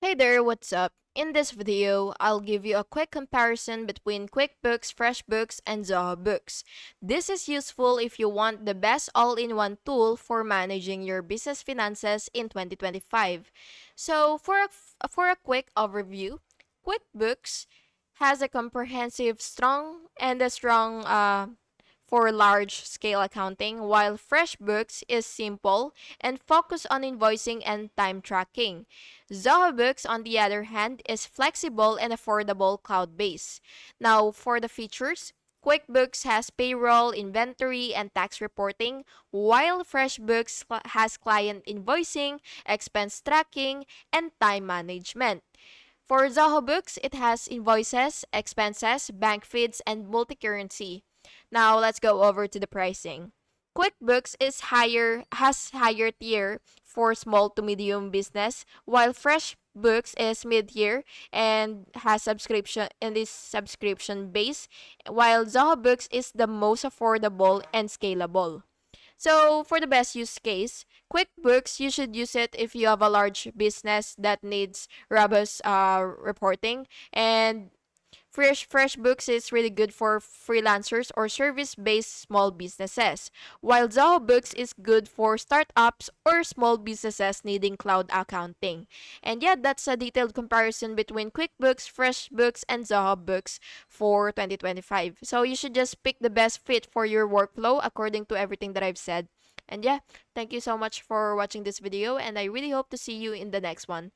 Hey there, what's up? In this video, I'll give you a quick comparison between QuickBooks, FreshBooks, and Zoho Books. This is useful if you want the best all-in-one tool for managing your business finances in 2025. So, for a quick overview, QuickBooks has a comprehensive, strong for large scale accounting, while FreshBooks is simple and focused on invoicing and time tracking. Zoho Books, on the other hand, is flexible and affordable cloud based. Now, for the features, QuickBooks has payroll, inventory, and tax reporting, while FreshBooks has client invoicing, expense tracking, and time management. For Zoho Books, it has invoices, expenses, bank feeds, and multi-currency. Now let's go over to the pricing. QuickBooks has higher tier for small to medium business, while FreshBooks is mid-tier and is subscription based, while Zoho Books is the most affordable and scalable. So, for the best use case, QuickBooks, you should use it if you have a large business that needs robust reporting. And FreshBooks is really good for freelancers or service-based small businesses, while Zoho Books is good for startups or small businesses needing cloud accounting. And yeah, that's a detailed comparison between QuickBooks, FreshBooks, and Zoho Books for 2025. So you should just pick the best fit for your workflow according to everything that I've said. And yeah, thank you so much for watching this video, and I really hope to see you in the next one.